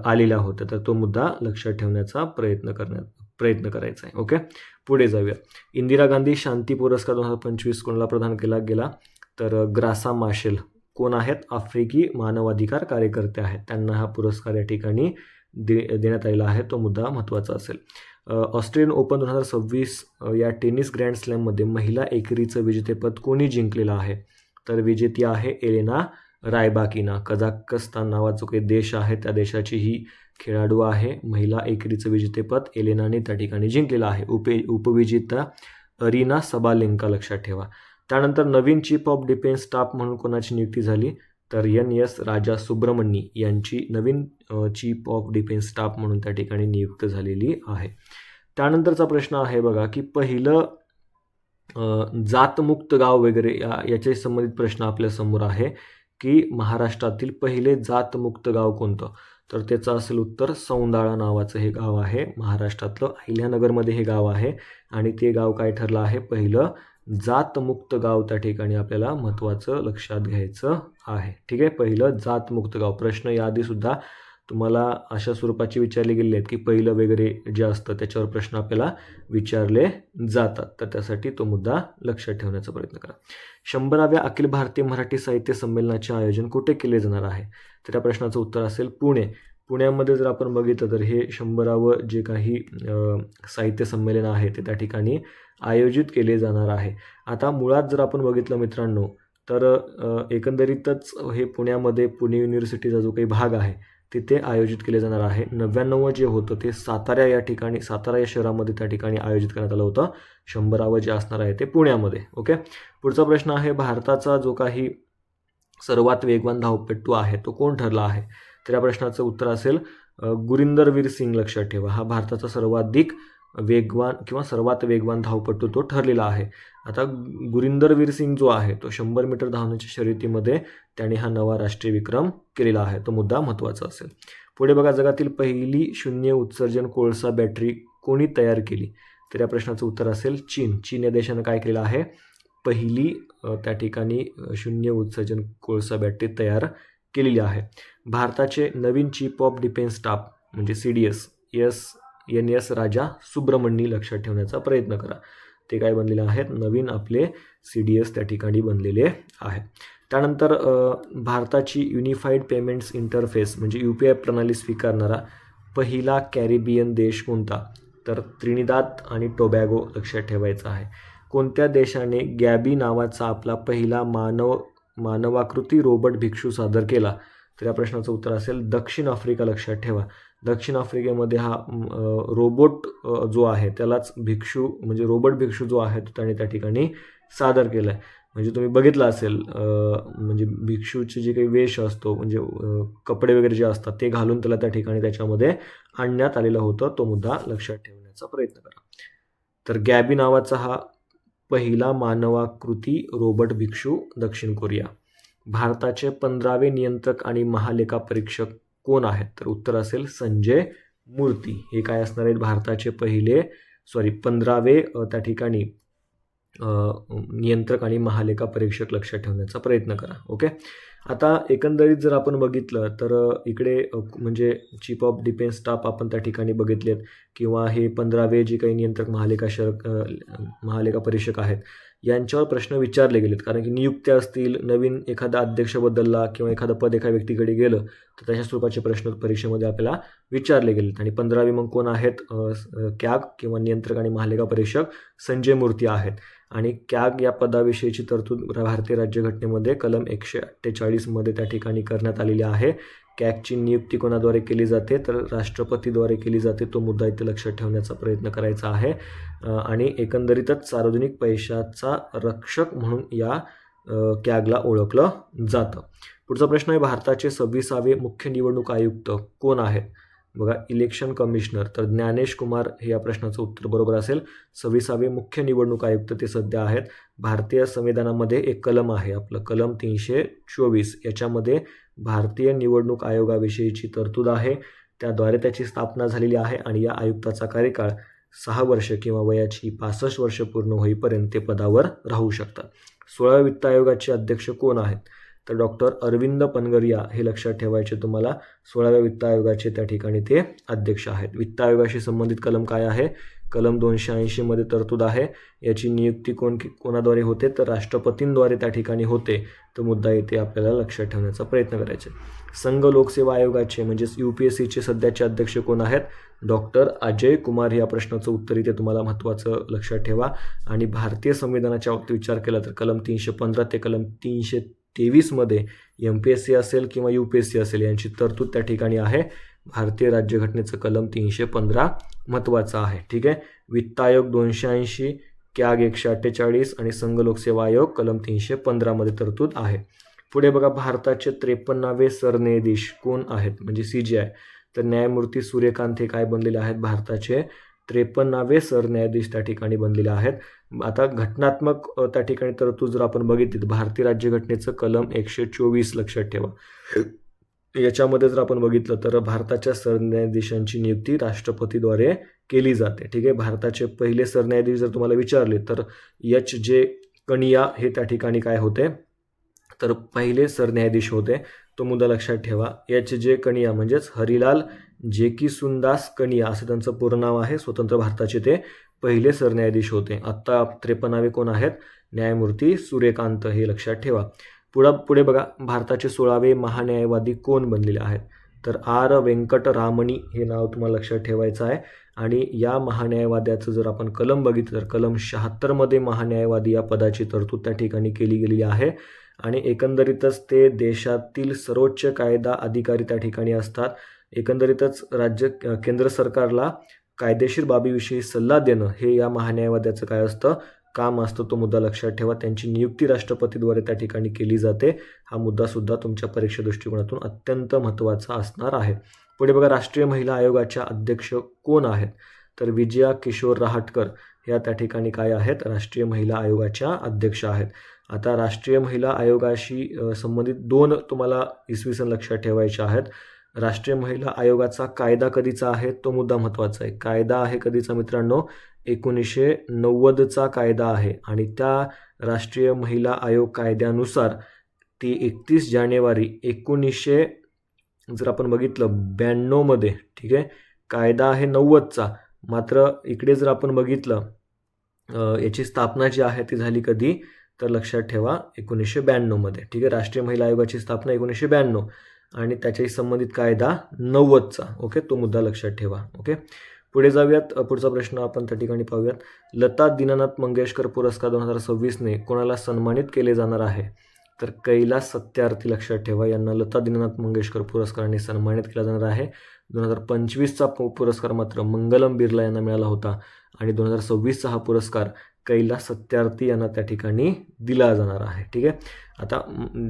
Speaker 1: आलेल्या होत्या. तर तो मुद्दा लक्षात ठेवण्याचा प्रयत्न करायचा आहे. ओके, पुढे जाऊया. इंदिरा गांधी शांती पुरस्कार 2025 कोणाला प्रदान केला गेला, तर ग्रासा माशेल कोण आहेत, आफ्रिकी मानवाधिकार कार्यकर्ते आहेत, त्यांना हा पुरस्कार या ठिकाणी देण्यात आलेला आहे. तो मुद्दा महत्त्वाचा असेल. ऑस्ट्रेलियन ओपन 2026 या टेनिस ग्रँड स्लॅममध्ये महिला एकेरीचं विजेतेपद कोणी जिंकलेलं आहे, तर विजेती आहे एलेना रायबाकिना. कझाकस्तान नावाचा काही देश आहे त्या देशाची ही खेळाडू आहे. महिला एकेरीचं विजेतेपद एलेनाने त्या ठिकाणी जिंकलेलं आहे. उपविजेता अरिना सबालेंका, लक्षात ठेवा. त्यानंतर नवीन चीफ ऑफ डिफेन्स स्टाफ म्हणून कोणाची नियुक्ती झाली, तर NS राजा सुब्रमण्य यांची नवीन चीफ ऑफ डिफेन्स स्टाफ म्हणून त्या ठिकाणी नियुक्त झालेली आहे. त्यानंतरचा प्रश्न आहे बघा की पहिलं जातमुक्त गाव वगैरे याच्या संबंधित प्रश्न आपल्यासमोर आहे की महाराष्ट्रातील पहिले जातमुक्त गाव कोणतं, तर त्याचं असेल उत्तर सौंदाळा नावाचं हे गाव आहे. महाराष्ट्रातलं अहिल्यानगरमध्ये हे गाव आहे आणि ते गाव काय ठरलं आहे, पहिलं जातमुक्त गाव त्या ठिकाणी आपल्याला महत्त्वाचं लक्षात घ्यायचं आहे. ठीक आहे, पहिलं जातमुक्त गाव. प्रश्न याआधीसुद्धा तुम्हाला अशा स्वरूपाचे विचारले गेले आहेत की पहिलं वगैरे जे असतं त्याच्यावर प्रश्न आपल्याला विचारले जातात, तर त्यासाठी तो मुद्दा लक्षात ठेवण्याचा प्रयत्न करा. 100व्या अखिल भारतीय मराठी साहित्य संमेलनाचे आयोजन कुठे केले जाणार आहे, तर त्या प्रश्नाचं उत्तर असेल पुणे. पुण्यामध्ये जर आपण बघितलं तर हे 100वं जे काही साहित्य संमेलन आहे ते त्या ठिकाणी आयोजित केले जाणार आहे. आता मुळात जर आपण बघितलं मित्रांनो, तर एकंदरीतच हे पुण्यामध्ये पुणे युनिव्हर्सिटीचा जो काही भाग आहे तिथे आयोजित केले जाणार आहे. 99 जे होतं ते सातारा या शहरामध्ये त्या ठिकाणी आयोजित करण्यात आलं होतं. 100वे जे असणार आहे ते पुण्यामध्ये. ओके. पुढचा प्रश्न आहे, भारताचा जो काही सर्वात वेगवान धावपटू आहे तो कोण ठरला आहे? तर या प्रश्नाचं उत्तर असेल गुरिंदरवीर सिंग. लक्षात ठेवा, हा भारताचा सर्वाधिक सर्वात वेगवान धावपटू तो ठरलेला आहे. आता गुरिंदरवीर सिंग जो आहे तो 100 मीटर धावण्याच्या शर्यतीमध्ये त्याने हा नवा राष्ट्रीय विक्रम केलेला आहे. तो मुद्दा महत्त्वाचा असेल. पुढे बघा, जगातील पहिली शून्य उत्सर्जन कोळसा बॅटरी कोणी तयार केली? तर या प्रश्नाचं उत्तर असेल चीन या देशानं काय केलेलं आहे? पहिली त्या ठिकाणी शून्य उत्सर्जन कोळसा बॅटरी तयार केलेली आहे. भारताचे नवीन चीफ ऑफ डिफेन्स स्टाफ म्हणजे CDS NS राजा सुब्रमण्यम लक्षात ठेवण्याचा प्रयत्न करा. ते काय बनलेले आहेत? नवीन आपले CDS त्या ठिकाणी बनलेले आहेत. त्यानंतर भारताची युनिफाईड पेमेंट्स इंटरफेस म्हणजे UPI प्रणाली स्वीकारणारा पहिला कॅरिबियन देश कोणता? तर त्रिनिदाद आणि टोबॅगो लक्षात ठेवायचा आहे. कोणत्या देशाने गॅबी नावाचा आपला पहिला मानवाकृती रोबोट भिक्षू सादर केला? तर या प्रश्नाचं उत्तर असेल दक्षिण आफ्रिका. लक्षात ठेवा, दक्षिण आफ्रिकेमध्ये हा रोबोट जो आहे त्यालाच भिक्षू म्हणजे रोबोट भिक्षू जो आहे तो त्याने त्या ठिकाणी सादर केला आहे. म्हणजे तुम्ही बघितलं असेल म्हणजे भिक्षूचे जे काही वेश असतो म्हणजे कपडे वगैरे जे असतात ते घालून त्याला त्या ठिकाणी त्याच्यामध्ये आणण्यात आलेलं होतं. तो मुद्दा लक्षात ठेवण्याचा प्रयत्न करा. तर गॅबी नावाचा हा पहिला मानवाकृती रोबोट भिक्षू दक्षिण कोरिया. भारताचे 15वे नियंत्रक आणि महालेखा परीक्षक कोण आहेत? तर उत्तर असेल संजय मूर्ती. हे काय असणार आहेत? भारताचे 15वे त्या ठिकाणी नियंत्रक आणि महालेखा परीक्षक लक्षात ठेवण्याचा प्रयत्न करा. ओके. आता एकंदरीत जर आपण बघितलं तर इकडे म्हणजे चीफ ऑफ डिफेन्स स्टाफ आपण त्या ठिकाणी बघितलेत किंवा हे 15वे जे काही नियंत्रक महालेखा परीक्षक आहेत यांच्यावर प्रश्न विचारले गेलेत. कारण की नियुक्त्या असतील, नवीन एखादा अध्यक्ष बदलला किंवा एखादं पद एका व्यक्तीकडे गेलं तर तशा स्वरूपाचे प्रश्न परीक्षेमध्ये आपल्याला विचारले गेलेत. आणि 15वे मग कोण आहेत? कॅग किंवा नियंत्रक आणि महालेखा परीक्षक संजय मूर्ती आहेत. आणि कॅग या पदाविषयीची तरतूद भारतीय राज्यघटनेमध्ये कलम 148 मध्ये त्या ठिकाणी करण्यात आलेली आहे. कॅगची नियुक्ती कोणाद्वारे केली जाते? तर राष्ट्रपतीद्वारे केली जाते. तो मुद्दा इथे लक्षात ठेवण्याचा प्रयत्न करायचा आहे. आणि एकंदरीतच सार्वजनिक पैशाचा रक्षक म्हणून या कॅगला ओळखलं जातं. पुढचा प्रश्न आहे, भारताचे 26वे मुख्य निवडणूक आयुक्त कोण आहेत? बघा, इलेक्शन कमिशनर. तर ज्ञानेश कुमार हे या प्रश्नाचं उत्तर बरोबर असेल. 26वे मुख्य निवडणूक आयुक्त ते सध्या आहेत. भारतीय संविधानामध्ये एक कलम आहे आपलं कलम 324. याच्यामध्ये भारतीय निवडणूक आयोगाविषयीची तरतूद आहे. त्याद्वारे त्याची स्थापना झालेली आहे आणि या आयुक्ताचा कार्यकाळ 6 वर्ष किंवा वयाची 65 वर्ष पूर्ण होईपर्यंत ते पदावर राहू शकतात. 16व्या वित्त आयोगाचे अध्यक्ष कोण आहेत? तर डॉक्टर अरविंद पनगरिया हे लक्षात ठेवायचे तुम्हाला. 16व्या वित्त आयोगाचे त्या ठिकाणी ते अध्यक्ष आहेत. वित्त आयोगाशी संबंधित कलम काय आहे? कलम 280 मध्ये तरतूद आहे. याची नियुक्ती कोणाद्वारे होते? तर राष्ट्रपतींद्वारे त्या ठिकाणी होते. तो मुद्दा इथे आपल्याला लक्षात ठेवण्याचा प्रयत्न करायचा. संघ लोकसेवा आयोगाचे म्हणजेच UPSCचे सध्याचे अध्यक्ष कोण आहेत? डॉक्टर अजय कुमार. या प्रश्नाचं उत्तर इथे तुम्हाला महत्त्वाचं लक्षात ठेवा. आणि भारतीय संविधानाच्या बाबतीत विचार केला तर कलम 315 ते कलम 323 मध्ये MPSC असेल किंवा UPSC असेल यांची तरतूद त्या ठिकाणी आहे. भारतीय राज्यघटनेचं कलम 315 महत्त्वाचं आहे. ठीक आहे. वित्त आयोग 280, कॅग 148 आणि संघ लोकसेवा आयोग कलम 315 मध्ये तरतूद आहे. पुढे बघा, भारताचे 53वे सरन्यायाधीश कोण आहेत? म्हणजे CGI. तर न्यायमूर्ती सूर्यकांत हे काय बनलेले आहेत? भारताचे 53वे सरन्यायाधीश त्या ठिकाणी बनलेले आहेत. आता घटनात्मक त्या ठिकाणी तरतूद जर आपण बघितली तर भारतीय राज्यघटनेचं कलम 124 लक्षात ठेवा. याच्यामध्ये जर आपण बघितलं तर भारताच्या सरन्यायाधीशांची नियुक्ती राष्ट्रपतीद्वारे केली जाते. ठीक आहे. भारताचे पहिले सरन्यायाधीश जर तुम्हाला विचारले तर HJ कनिया हे त्या ठिकाणी काय होते? तर पहिले सरन्यायाधीश होते. तो मुद्दा लक्षात ठेवा. HJ कनिया म्हणजेच हरिलाल जेकिसुंदास कनिया असं त्यांचं पूर्ण नाव आहे. स्वतंत्र भारताचे ते पहिले सरन्यायाधीश होते. आत्ता 53वे कोण आहेत? न्यायमूर्ती सूर्यकांत. हे लक्षात ठेवा. पुढे बघा, भारताचे 16वे महान्यायवादी कोण बनलेले आहेत? तर R वेंकटरामणी हे नाव तुम्हाला लक्षात ठेवायचं आहे. आणि या महान्यायवाद्याचं जर आपण कलम बघितलं तर कलम 76 मध्ये महान्यायवादी या पदाची तरतूद त्या ठिकाणी केली गेलेली आहे. आणि एकंदरीतच ते देशातील सर्वोच्च कायदा अधिकारी त्या ठिकाणी असतात. एकंदरीतच केंद्र सरकारला कायदेशीर बाबीविषयी सल्ला देणं हे या महान्यायवाद्याचं काय असतं, काम असतं. तो मुद्दा लक्षात ठेवा. त्यांची नियुक्ती राष्ट्रपतीद्वारे त्या ठिकाणी केली जाते. हा मुद्दासुद्धा तुमच्या परीक्षा दृष्टिकोनातून अत्यंत महत्त्वाचा असणार आहे. पुढे बघा, राष्ट्रीय महिला आयोगाच्या अध्यक्ष कोण आहेत? तर विजया किशोर रहाटकर या त्या ठिकाणी काय आहेत, राष्ट्रीय महिला आयोगाच्या अध्यक्ष आहेत. आता राष्ट्रीय महिला आयोगाशी संबंधित 2 तुम्हाला इसवी सन लक्षात ठेवायचे आहेत. राष्ट्रीय महिला आयोगाचा कायदा कधीचा आहे, तो मुद्दा महत्त्वाचा आहे. कायदा आहे कधीचा मित्रांनो, 1990चा कायदा आहे. आणि त्या राष्ट्रीय महिला आयोग कायद्यानुसार ती 31 जानेवारी 1900 जर आपण बघितलं 92मध्ये, ठीक आहे, कायदा आहे 90चा. मात्र इकडे जर आपण बघितलं याची स्थापना जी आहे ती झाली कधी, तर लक्षात ठेवा 1992मध्ये, ठीक आहे. राष्ट्रीय महिला आयोगाची स्थापना 1992 आणि त्याच्याशी संबंधित कायदा 90चा. ओके, तो मुद्दा लक्षात ठेवा. ओके, पुढे जाऊयात. पुढचा प्रश्न आपण त्या ठिकाणी पाहूयात. लता दीनानाथ मंगेशकर पुरस्कार 2026ने कोणाला सन्मानित केले जाणार आहे? तर कैलास सत्यार्थी लक्षात ठेवा, यांना लता दीनानाथ मंगेशकर पुरस्काराने सन्मानित केला जाणार आहे. 2025चा पुरस्कार मात्र मंगलम बिर्ला यांना मिळाला होता आणि 2026चा हा पुरस्कार कैलास सत्यार्थी यांना त्या ठिकाणी दिला जाणार आहे. ठीक आहे. आता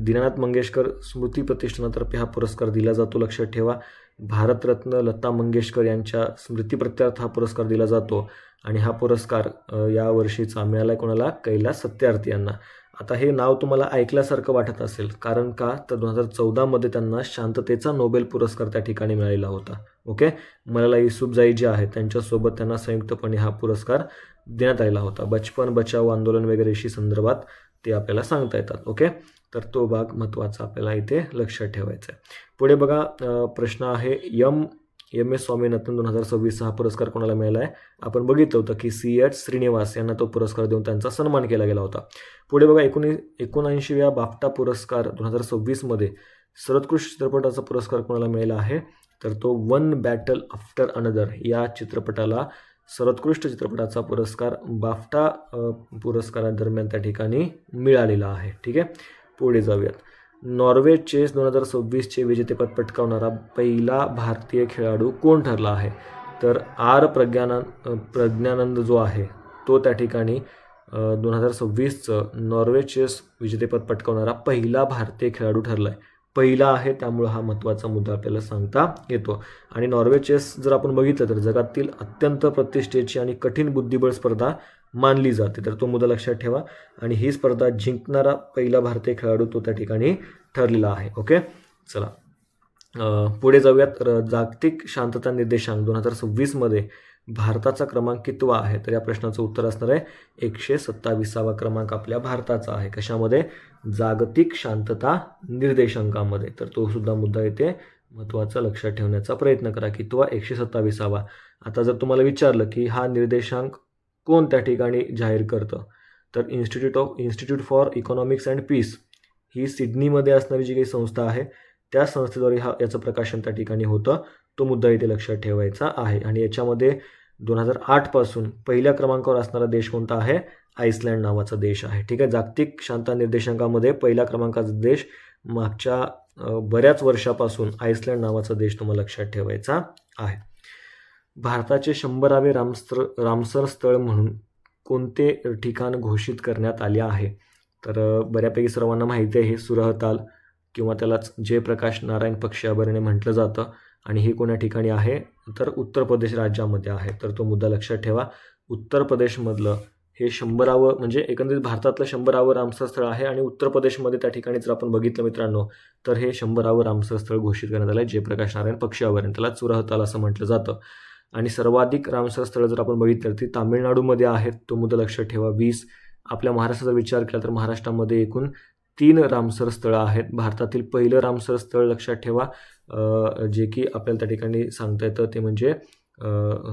Speaker 1: दीनानाथ मंगेशकर स्मृती प्रतिष्ठानातर्फे हा पुरस्कार दिला जातो, लक्षात ठेवा. भारतरत्न लता मंगेशकर यांच्या स्मृतीप्रित्यर्थ हा पुरस्कार दिला जातो आणि हा पुरस्कार या वर्षीचा मिळाला कोणाला? कैलास सत्यार्थी यांना. आता हे नाव तुम्हाला ऐकल्यासारखं वाटत असेल, कारण का तर 2014मध्ये त्यांना शांततेचा नोबेल पुरस्कार त्या ठिकाणी मिळालेला होता. ओके, मलाला युसुफजाई जे आहे त्यांच्यासोबत त्यांना संयुक्तपणे हा पुरस्कार देण्यात आलेला होता. बचपन बचाव आंदोलन वगैरेशी संदर्भात ते आपल्याला सांगता येतात. ओके, तर तो भाग महत्त्वाचा आपल्याला इथे लक्षात ठेवायचा आहे. पुढे बघा, प्रश्न आहे एम एस स्वामीनाथन 2026 हा पुरस्कार कोणाला मिळाला आहे? आपण बघितलं होतं की CH श्रीनिवास यांना तो पुरस्कार देऊन त्यांचा सन्मान केला गेला होता. पुढे बघा, 79व्या बाफ्टा पुरस्कार 2026मध्ये सर्वोत्कृष्ट चित्रपटाचा पुरस्कार कोणाला मिळाला आहे? तर तो वन बॅटल आफ्टर अनदर या चित्रपटाला सर्वोत्कृष्ट चित्रपटाचा पुरस्कार बाफ्टा पुरस्कारादरम्यान त्या ठिकाणी मिळालेला आहे. ठीक आहे, पुढे जाऊयात. नॉर्वे चेस 2026चे विजेतेपद पटकावणारा पहिला भारतीय खेळाडू कोण ठरला आहे? तर प्रज्ञानंद जो आहे तो त्या ठिकाणी 2026चं नॉर्वे चेस विजेतेपद पटकावणारा पहिला भारतीय खेळाडू ठरला आहे. पहिला आहे, त्यामुळं हा महत्त्वाचा मुद्दा आपल्याला सांगता येतो. आणि नॉर्वे चेस जर आपण बघितलं तर जगातील अत्यंत प्रतिष्ठेची आणि कठीण बुद्धिबळ स्पर्धा मानली जाते, तर तो मुद्दा लक्षात ठेवा. आणि ही स्पर्धा जिंकणारा पहिला भारतीय खेळाडू तो त्या ठिकाणी ठरलेला आहे. ओके, चला पुढे जाऊयात. जागतिक शांतता निर्देशांक 2026मध्ये भारताचा क्रमांक कितवा आहे? तर या प्रश्नाचं उत्तर असणार आहे 127वा क्रमांक आपल्या भारताचा आहे. कशामध्ये? जागतिक शांतता निर्देशांकामध्ये. तर तो सुद्धा मुद्दा इथे महत्त्वाचा लक्षात ठेवण्याचा प्रयत्न करा. कितवा? 127वा. आता जर तुम्हाला विचारलं की हा निर्देशांक कोण त्या ठिकाणी जाहीर करतं, तर Institute for Economics and Peace ही सिडनीमध्ये असणारी जी काही संस्था आहे त्या संस्थेद्वारे याचं प्रकाशन त्या ठिकाणी होतं. तो मुद्दा इथे लक्षात ठेवायचा आहे. आणि याच्यामध्ये 2008 पासून पहिल्या क्रमांकावर असणारा देश कोणता आहे? आईसलँड नावाचा देश आहे. ठीक आहे, जागतिक शांतता निर्देशांकामध्ये पहिल्या क्रमांकाचा देश मागच्या बऱ्याच वर्षापासून आईसलँड नावाचा देश तुम्हाला लक्षात ठेवायचा आहे. भारताचे 100वे रामसर स्थळ म्हणून कोणते ठिकाण घोषित करण्यात आले आहे? तर बऱ्यापैकी सर्वांना माहिती आहे, हे सुरहताल किंवा त्यालाच जयप्रकाश नारायण पक्षी अभयारण्य म्हटलं जातं. आणि हे कोण्या ठिकाणी आहे? तर उत्तर प्रदेश राज्यामध्ये आहे. तर तो मुद्दा लक्षात ठेवा. उत्तर प्रदेशमधलं हे 100वे म्हणजे एकंदरीत भारतातलं 100वे रामसर स्थळ आहे. आणि उत्तर प्रदेशमध्ये त्या ठिकाणी जर आपण बघितलं मित्रांनो, तर हे 100वे रामसर स्थळ घोषित करण्यात आलं आहे, जयप्रकाश नारायण पक्षी अभयारण्य, त्याला सुरहताल असं म्हटलं जातं. आणि सर्वाधिक रामसर स्थळं जर आपण बघितलं ती तामिळनाडूमध्ये आहेत. तो मुद्दा लक्षात ठेवा. 20. आपल्या महाराष्ट्राचा विचार केला तर महाराष्ट्रामध्ये एकूण 3 रामसर स्थळं आहेत. भारतातील पहिलं रामसर स्थळ लक्षात ठेवा, जे की आपल्याला त्या ठिकाणी सांगता येतं ते म्हणजे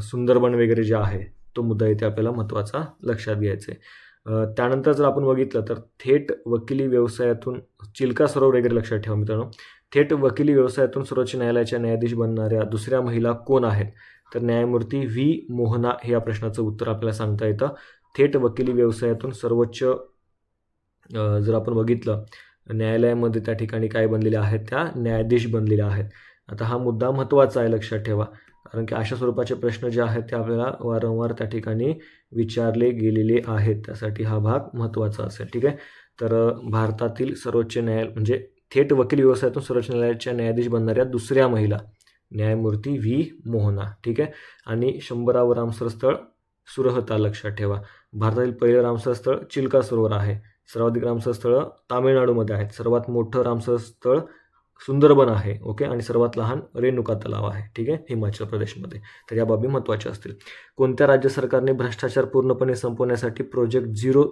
Speaker 1: सुंदरबन वगैरे जे आहे, तो मुद्दा इथे आपल्याला महत्त्वाचा लक्षात घ्यायचा आहे. त्यानंतर जर आपण बघितलं तर थेट वकिली व्यवसायातून चिल्का सरोवर वगैरे लक्षात ठेवा मित्रांनो. थेट वकिली व्यवसायातून सर्वोच्च न्यायालयाच्या न्यायाधीश बनणाऱ्या दुसऱ्या महिला कोण आहेत? तर न्यायमूर्ती व्ही मोहना हे या प्रश्नाचं उत्तर आपल्याला सांगता येतं. थेट वकिली व्यवसायातून सर्वोच्च जर आपण बघितलं न्यायालयामध्ये त्या ठिकाणी काय बनलेल्या आहेत, त्या न्यायाधीश बनलेल्या आहेत. आता हा मुद्दा महत्त्वाचा आहे, लक्षात ठेवा, कारण की अशा स्वरूपाचे प्रश्न जे आहेत ते आपल्याला वारंवार त्या ठिकाणी विचारले गेलेले आहेत. त्यासाठी हा भाग महत्त्वाचा असेल. ठीक आहे. तर भारतातील सर्वोच्च न्यायालय म्हणजे थेट वकील व्यवसायातून सर्वोच्च न्यायालयाच्या न्यायाधीश बनणाऱ्या दुसऱ्या महिला न्यायमूर्ती व्ही मोहना. ठीक आहे. आणि 100वे रामसर स्थळ सुरहता, लक्षात ठेवा. भारतातील पहिलं रामसर स्थळ चिल्का सरोवर आहे. सर्वाधिक रामसर स्थळं तामिळनाडूमध्ये आहेत. सर्वात मोठं रामसर स्थळ सुंदरबन आहे. ओके. आणि सर्वात लहान रेणुका तलाव आहे. ठीक आहे, हिमाचल प्रदेशमध्ये. तर या बाबी महत्त्वाच्या असतील. कोणत्या राज्य सरकारने भ्रष्टाचार पूर्णपणे संपवण्यासाठी प्रोजेक्ट 0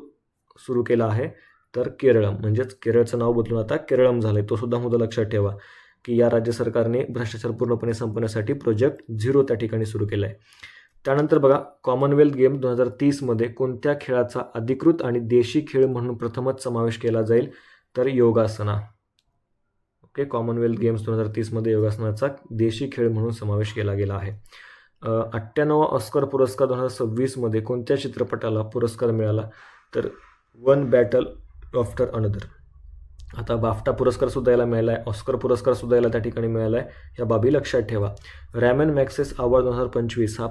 Speaker 1: सुरू केला आहे? तर केरळम. म्हणजेच केरळचं नाव बदलून आता केरळम झालं आहे. तो सुद्धा मुद्दा लक्षात ठेवा की या राज्य सरकारने भ्रष्टाचार पूर्णपणे संपवण्यासाठी प्रोजेक्ट 0 त्या ठिकाणी सुरू केला आहे. त्यानंतर बघा, कॉमनवेल्थ गेम 2030मध्ये कोणत्या खेळाचा अधिकृत आणि देशी खेळ म्हणून प्रथमच समावेश केला जाईल? तर योगासना. ओके. कॉमनवेल्थ गेम्स 2030मध्ये योगासनाचा देशी खेळ म्हणून समावेश केला गेला आहे. 98वा ऑस्कर पुरस्कार 2026मध्ये कोणत्या चित्रपटाला पुरस्कार मिळाला? तर वन बॅटल आफ्टर अनदर. आता बाफ्टा पुरस्कार सुद्धा याला मिळाला आहे, ऑस्कर पुरस्कार सुद्धा याला त्या ठिकाणी मिळाला आहे. या बाबी लक्षात ठेवा. रॅमन मॅग्सेस अवॉर्ड 2025 हा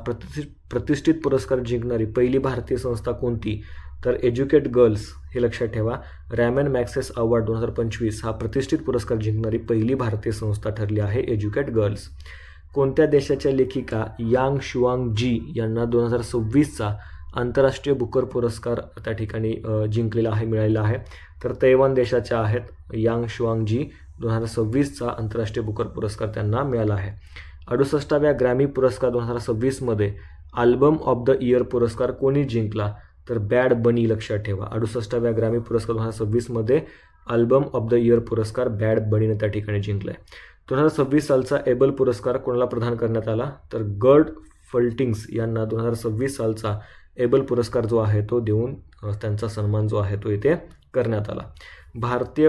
Speaker 1: प्रतिष्ठित पुरस्कार जिंकणारी पहिली भारतीय संस्था कोणती? तर एज्युकेट गर्ल्स. हे लक्षात ठेवा. रॅमन मॅग्सेस अवॉर्ड 2025 हा प्रतिष्ठित पुरस्कार जिंकणारी पहिली भारतीय संस्था ठरली आहे एज्युकेट गर्ल्स. कोणत्या देशाच्या लेखिका यांग शुआंग जी यांना 2026चा आंतरराष्ट्रीय बुकर पुरस्कार त्या ठिकाणी जिंकलेला आहे, मिळालेला आहे? तर तैवान देशाच्या आहेत यांग शुआंग जी. 2026चा आंतरराष्ट्रीय बुकर पुरस्कार त्यांना मिळाला आहे. 68व्या ग्रॅमी पुरस्कार 2026मध्ये अल्बम ऑफ द इयर पुरस्कार कोणी जिंकला? तर बॅड बनी. लक्षात ठेवा. 68व्या ग्रॅमी पुरस्कार 2026मध्ये अल्बम ऑफ द इयर पुरस्कार बॅड बनीने त्या ठिकाणी जिंकला आहे. 2026 सालचा एबल पुरस्कार कोणाला प्रदान करण्यात आला? तर गर्ड फल्टिंग्स यांना 2026 सालचा एबल पुरस्कार जो आहे तो देऊन त्यांचा सन्मान जो आहे तो इथे करण्यात आला.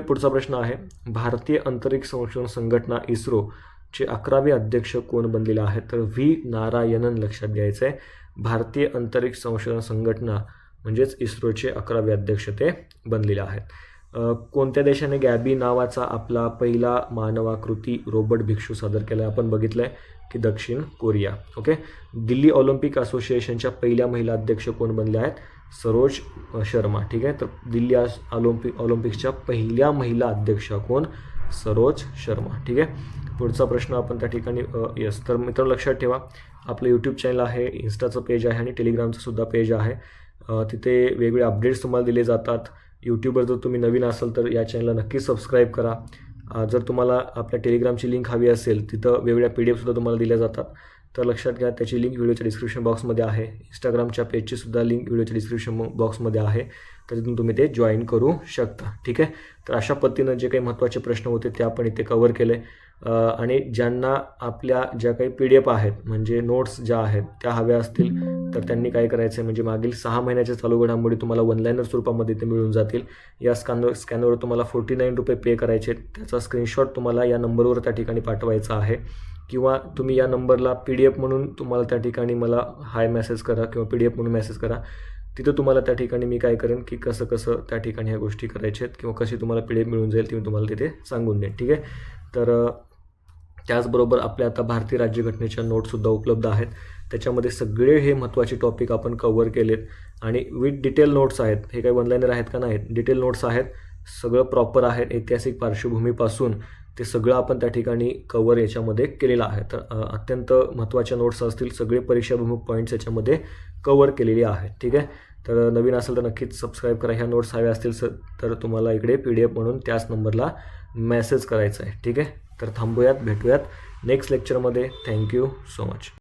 Speaker 1: पुढचा प्रश्न आहे, भारतीय अंतरिक्ष संशोधन संघटना इस्रोचे 11वे अध्यक्ष कोण बनलेले आहेत? तर व्ही नारायणन. लक्षात घ्यायचं आहे. भारतीय अंतरिक्ष संशोधन संघटना म्हणजेच इस्रोचे 11वे अध्यक्ष ते बनलेले आहेत. कोणत्या देशाने गॅबी नावाचा आपला पहिला मानवाकृती रोबोट भिक्षू सादर केला? आपण बघितलं आहे की दक्षिण कोरिया. ओके. दिल्ली ऑलिम्पिक असोसिएशनच्या पहिल्या महिला अध्यक्ष कोण बनल्या आहेत? सरोज शर्मा. ठीक आहे. तर दिल्ली ऑलिम्पिक्सच्या पहिल्या महिला अध्यक्ष कोण? सरोज शर्मा. ठीक आहे. पुढचा प्रश्न आपण त्या ठिकाणी तर मित्रांनो लक्षात ठेवा, आपलं यूट्यूब चॅनल आहे, इन्स्टाचं पेज आहे आणि टेलिग्रामचं सुद्धा पेज आहे. तिथे वेगवेगळे अपडेट्स तुम्हाला दिले जातात. यूट्यूबवर जर तुम्ही नवीन असाल तर या चॅनलला नक्की सबस्क्राईब करा. जर तुम्हाला आपल्या टेलिग्रामची लिंक हवी असेल, तिथं वेगवेगळ्या PDF सुद्धा तुम्हाला दिल्या जातात. तर लक्षात घ्या, त्याची लिंक व्हिडिओच्या डिस्क्रिप्शन बॉक्समध्ये आहे. इंस्टाग्रामच्या पेजची सुद्धा लिंक व्हिडिओच्या डिस्क्रिप्शन बॉक्समध्ये आहे. तर तिथून तुम्ही ते जॉईन करू शकता. ठीक आहे. तर अशा पद्धतीनं जे काही महत्त्वाचे प्रश्न होते ते आपण इथे कव्हर केले. आणि ज्यांना आपल्या ज्या काही PDF आहेत म्हणजे नोट्स ज्या आहेत त्या हव्या असतील तर त्यांनी काय करायचं आहे, म्हणजे मागील 6 महिन्याच्या चालू घडामोडी तुम्हाला ऑनलाईनर स्वरूपामध्ये ते मिळून जातील. या स्कॅनरवर तुम्हाला 49 रुपये पे करायचे. त्याचा स्क्रीनशॉट तुम्हाला या नंबरवर त्या ठिकाणी पाठवायचा आहे, किंवा तुम्ही या नंबरला PDF म्हणून तुम्हाला त्या ठिकाणी मला हाय मेसेज करा किंवा PDF म्हणून मेसेज करा. तिथं तुम्हाला त्या ठिकाणी मी काय करेन की कसं त्या ठिकाणी ह्या गोष्टी करायच्या आहेत किंवा कशी तुम्हाला PDF मिळून जाईल ते मी तुम्हाला तिथे सांगून देईन. ठीक आहे. तर त्याचबरोबर आपल्या आता भारतीय राज्यघटनेच्या नोटसुद्धा उपलब्ध आहेत. त्याच्यामध्ये सगळे हे महत्त्वाचे टॉपिक आपण कव्हर केलेत आणि विथ डिटेल नोट्स आहेत. हे काही ऑनलाईनर आहेत का? नाहीत, डिटेल नोट्स आहेत. सगळं प्रॉपर आहे. ऐतिहासिक पार्श्वभूमीपासून ते सगळं आपण त्या ठिकाणी कव्हर याच्यामध्ये केलेलं आहे. तर अत्यंत महत्त्वाच्या नोट्स असतील, सगळे परीक्षाभिमुख पॉईंट्स याच्यामध्ये कव्हर केलेले आहेत. ठीक आहे. तर नवीन असेल तर नक्कीच सबस्क्राईब करा. ह्या नोट्स हव्या असतील तर तुम्हाला इकडे PDF म्हणून त्याच नंबरला मेसेज करायचा आहे. ठीक आहे. तर थांबूयात, भेटूयात नेक्स्ट लेक्चरमध्ये. Thank you so much.